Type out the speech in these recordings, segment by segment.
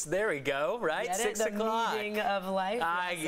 There we go, right? Get 6 it? o'clock. The meeting of life.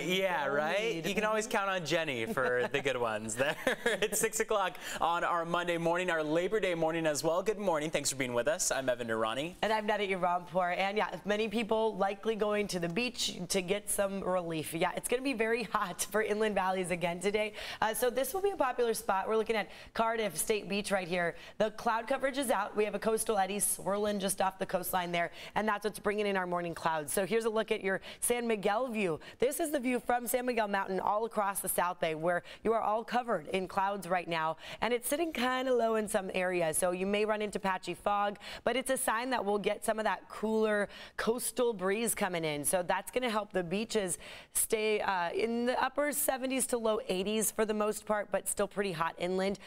Yeah, right? You can always count on Jenny for the good ones there. It's 6 o'clock on our Monday morning, our Labor Day morning as well. Good morning. Thanks for being with us. I'm Evan Durrani. And I'm Netta Irampur. And yeah, many people likely going to the beach to get some relief. Yeah, it's going to be very hot for inland valleys again today. So this will be a popular spot. We're looking at Cardiff State Beach right here. The cloud coverage is out. We have a coastal eddy swirling just off the coastline there, and that's what's bringing in our morning clouds. So here's a look at your San Miguel view. This is the view from San Miguel Mountain all across the South Bay, where you are all covered in clouds right now, and it's sitting kind of low in some areas, so you may run into patchy fog, but it's a sign that we'll get some of that cooler coastal breeze coming in. So that's going to help the beaches stay in the upper 70s to low 80s for the most part, but still pretty hot inland.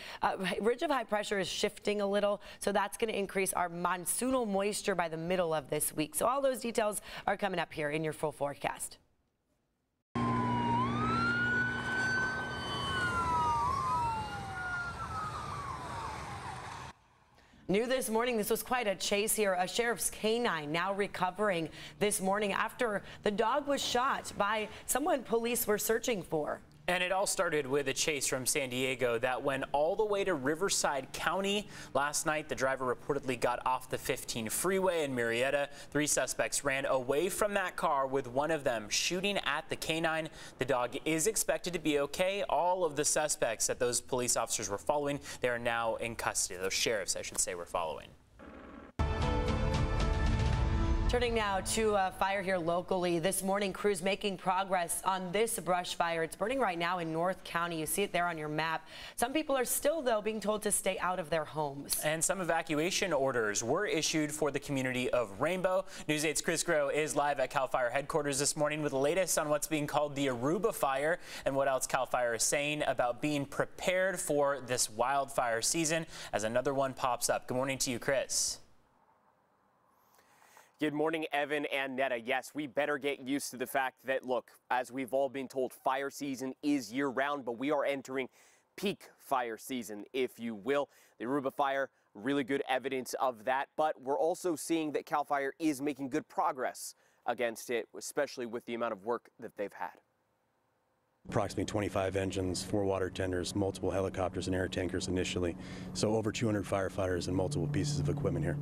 Ridge of high pressure is shifting a little, so that's going to increase our monsoonal moisture by the middle of this week. So all those details are coming up here in your full forecast. New this morning, this was quite a chase here. A sheriff's canine now recovering this morning after the dog was shot by someone police were searching for. And it all started with a chase from San Diego that went all the way to Riverside County. Last night, the driver reportedly got off the 15 freeway in Murrieta. 3 suspects ran away from that car, with one of them shooting at the canine. The dog is expected to be okay. All of the suspects that those police officers were following, they are now in custody. Those sheriffs, I should say, were following. Turning now to a fire here locally. This morning, crews making progress on this brush fire. It's burning right now in North County. You see it there on your map. Some people are still, though, being told to stay out of their homes. And some evacuation orders were issued for the community of Rainbow. News 8's Chris Groh is live at CAL FIRE headquarters this morning with the latest on what's being called the Aruba Fire and what else CAL FIRE is saying about being prepared for this wildfire season as another one pops up. Good morning to you, Chris. Good morning, Evan and Netta. Yes, we better get used to the fact that, look, as we've all been told, fire season is year-round, but we are entering peak fire season, if you will. The Aruba Fire, really good evidence of that, but we're also seeing that CAL FIRE is making good progress against it, especially with the amount of work that they've had. Approximately 25 engines, 4 water tenders, multiple helicopters and air tankers initially, so over 200 firefighters and multiple pieces of equipment here.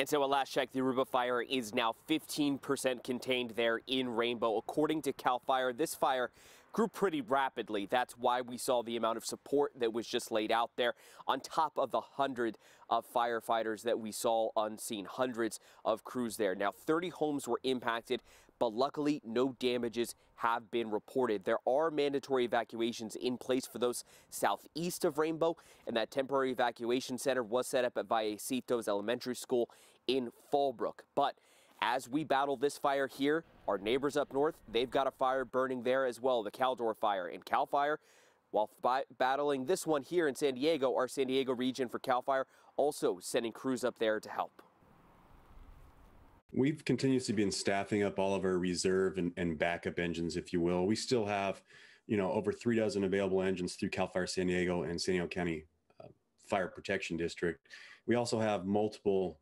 And so at last check, the Aruba Fire is now 15% contained there in Rainbow. According to CAL FIRE, this fire grew pretty rapidly. That's why we saw the amount of support that was just laid out there on top of the 100 of firefighters that we saw on scene, hundreds of crews there. Now, 30 homes were impacted, but luckily no damages have been reported. There are mandatory evacuations in place for those southeast of Rainbow, and that temporary evacuation center was set up at Vallecitos Elementary School in Fallbrook. But as we battle this fire here, our neighbors up north, they've got a fire burning there as well, the Kaldor Fire. And CAL FIRE, while battling this one here in San Diego, our San Diego region for CAL FIRE, also sending crews up there to help. We've continuously been staffing up all of our reserve and backup engines, if you will. We still have, over 3 dozen available engines through CAL FIRE San Diego and San Diego County Fire Protection District. We also have multiple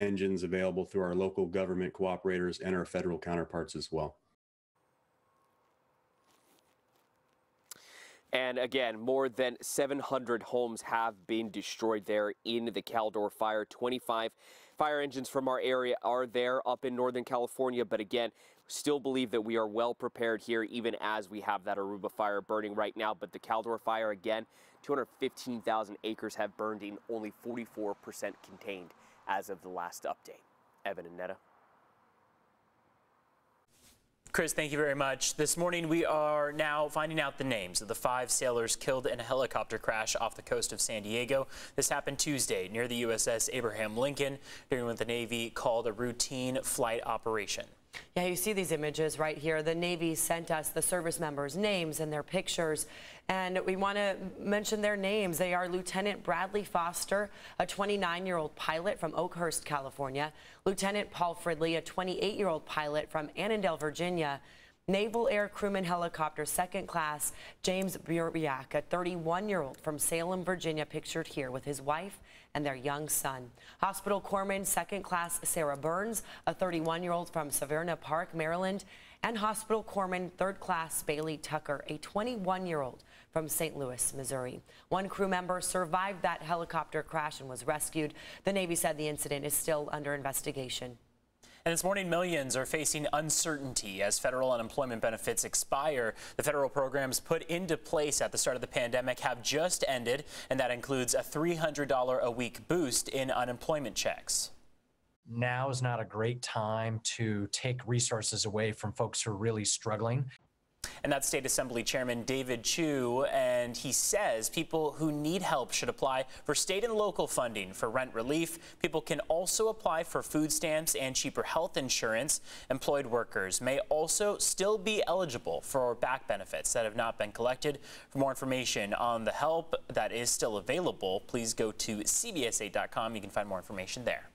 engines available through our local government cooperators and our federal counterparts as well. And again, more than 700 homes have been destroyed there in the Kaldor Fire. 25 fire engines from our area are there up in Northern California, but again, still believe that we are well prepared here even as we have that Aruba Fire burning right now. But the Kaldor Fire, again, 215,000 acres have burned in, only 44% contained as of the last update. Evan and Netta. Chris, thank you very much. This morning, we are now finding out the names of the 5 sailors killed in a helicopter crash off the coast of San Diego. This happened Tuesday near the USS Abraham Lincoln during what the Navy called a routine flight operation. Yeah, you see these images right here. The Navy sent us the service members' names and their pictures, and we want to mention their names. They are Lieutenant Bradley Foster, a 29-year-old pilot from Oakhurst, California, Lieutenant Paul Fridley, a 28-year-old pilot from Annandale, Virginia, Naval Air Crewman Helicopter Second Class James Burbiak, a 31-year-old from Salem, Virginia, pictured here with his wife and their young son. Hospital Corpsman Second Class Sarah Burns, a 31-year-old from Severna Park, Maryland, and Hospital Corpsman Third Class Bailey Tucker, a 21-year-old from St. Louis, Missouri. One crew member survived that helicopter crash and was rescued. The Navy said the incident is still under investigation. And this morning, millions are facing uncertainty as federal unemployment benefits expire. The federal programs put into place at the start of the pandemic have just ended, and that includes a $300 a week boost in unemployment checks. Now is not a great time to take resources away from folks who are really struggling. And that's State Assembly Chairman David Chu, and he says people who need help should apply for state and local funding for rent relief. People can also apply for food stamps and cheaper health insurance. Employed workers may also still be eligible for back benefits that have not been collected. For more information on the help that is still available, please go to CBS8.com. You can find more information there.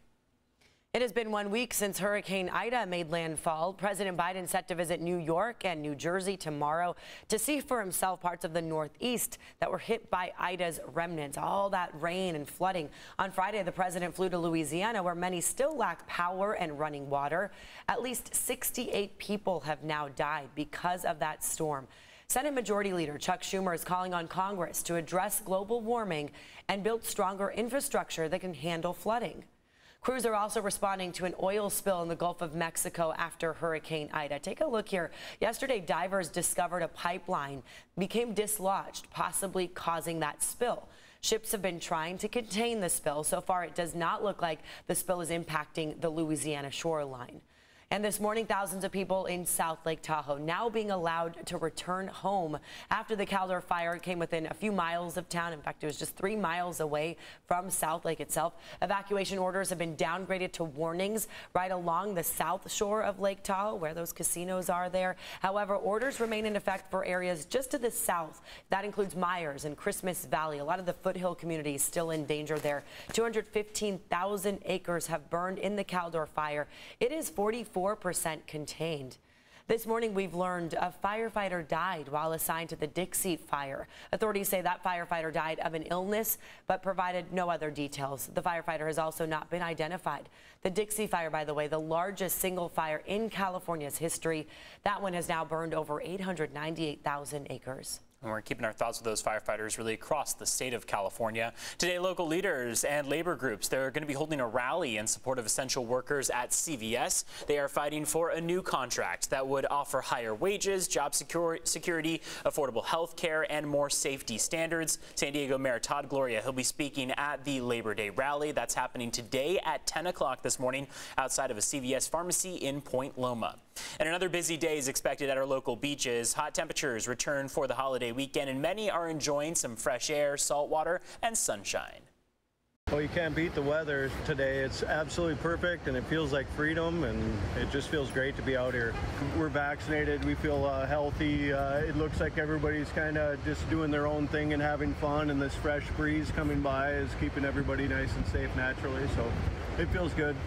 It has been 1 week since Hurricane Ida made landfall. President Biden set to visit New York and New Jersey tomorrow to see for himself parts of the Northeast that were hit by Ida's remnants, all that rain and flooding. On Friday, the president flew to Louisiana, where many still lack power and running water. At least 68 people have now died because of that storm. Senate Majority Leader Chuck Schumer is calling on Congress to address global warming and build stronger infrastructure that can handle flooding. Crews are also responding to an oil spill in the Gulf of Mexico after Hurricane Ida. Take a look here. Yesterday, divers discovered a pipeline became dislodged, possibly causing that spill. Ships have been trying to contain the spill. So far, it does not look like the spill is impacting the Louisiana shoreline. And this morning, thousands of people in South Lake Tahoe now being allowed to return home after the Kaldor Fire came within a few miles of town. In fact, it was just 3 miles away from South Lake itself. Evacuation orders have been downgraded to warnings right along the south shore of Lake Tahoe, where those casinos are there. However, orders remain in effect for areas just to the south. That includes Myers and Christmas Valley. A lot of the foothill communities still in danger there. 215,000 acres have burned in the Kaldor Fire. It is 44% contained. This morning, we've learned a firefighter died while assigned to the Dixie Fire. Authorities say that firefighter died of an illness, but provided no other details. The firefighter has also not been identified. The Dixie Fire, by the way, the largest single fire in California's history. That one has now burned over 898,000 acres. And we're keeping our thoughts with those firefighters really across the state of California. Today, local leaders and labor groups, they're going to be holding a rally in support of essential workers at CVS. They are fighting for a new contract that would offer higher wages, job security, affordable health care, and more safety standards. San Diego Mayor Todd Gloria, he'll be speaking at the Labor Day rally. That's happening today at 10 o'clock this morning outside of a CVS pharmacy in Point Loma. And another busy day is expected at our local beaches. Hot temperatures return for the holiday weekend, and many are enjoying some fresh air, salt water, and sunshine. Well, you can't beat the weather today. It's absolutely perfect, and it feels like freedom, and it just feels great to be out here. We're vaccinated. We feel healthy. It looks like everybody's kind of just doing their own thing and having fun, and this fresh breeze coming by is keeping everybody nice and safe naturally, so it feels good.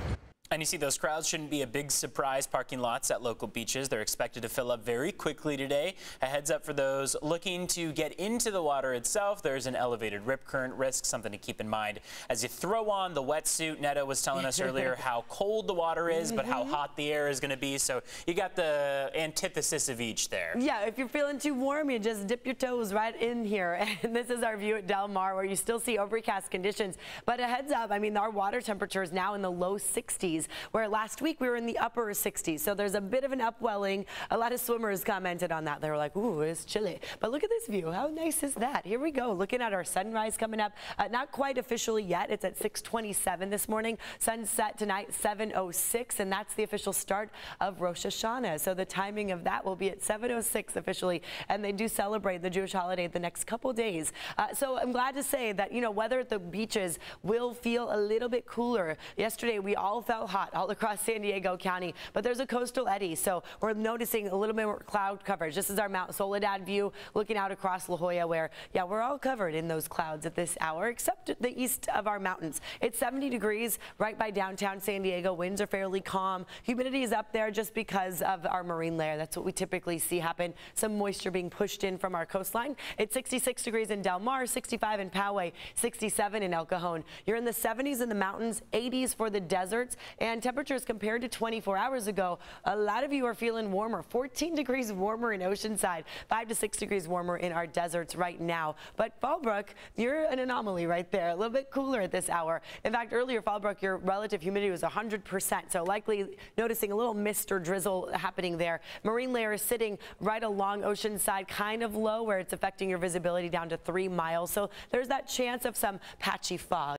And you see, those crowds shouldn't be a big surprise. Parking lots at local beaches, they're expected to fill up very quickly today. A heads up for those looking to get into the water itself. There's an elevated rip current risk, something to keep in mind as you throw on the wetsuit. Netta was telling us earlier how cold the water is, but how hot the air is going to be. So you got the antithesis of each there. Yeah, if you're feeling too warm, you just dip your toes right in here. And this is our view at Del Mar, where you still see overcast conditions. But a heads up, I mean, our water temperature is now in the low 60s. Where last week we were in the upper 60s. So there's a bit of an upwelling. A lot of swimmers commented on that. They were like, ooh, it's chilly. But look at this view. How nice is that? Here we go. Looking at our sunrise coming up. Not quite officially yet. It's at 6:27 this morning. Sunset tonight, 7:06. And that's the official start of Rosh Hashanah. So the timing of that will be at 7:06 officially. And they do celebrate the Jewish holiday the next couple days. So I'm glad to say that, you know, weather at the beaches will feel a little bit cooler. Yesterday, we all felt hot all across San Diego County, but there's a coastal eddy, so we're noticing a little bit more cloud coverage. This is our Mount Soledad view looking out across La Jolla, where, yeah, we're all covered in those clouds at this hour, except the east of our mountains. It's 70 degrees right by downtown San Diego. Winds are fairly calm. Humidity is up there just because of our marine layer. That's what we typically see happen. Some moisture being pushed in from our coastline. It's 66 degrees in Del Mar, 65 in Poway, 67 in El Cajon. You're in the 70s in the mountains, 80s for the deserts, and temperatures compared to 24 hours ago, a lot of you are feeling warmer. 14 degrees warmer in Oceanside, 5 to 6 degrees warmer in our deserts right now. But Fallbrook, you're an anomaly right there. A little bit cooler at this hour. In fact, earlier, Fallbrook, your relative humidity was 100%, so likely noticing a little mist or drizzle happening there. Marine layer is sitting right along Oceanside, kind of low, where it's affecting your visibility down to 3 miles. So there's that chance of some patchy fog.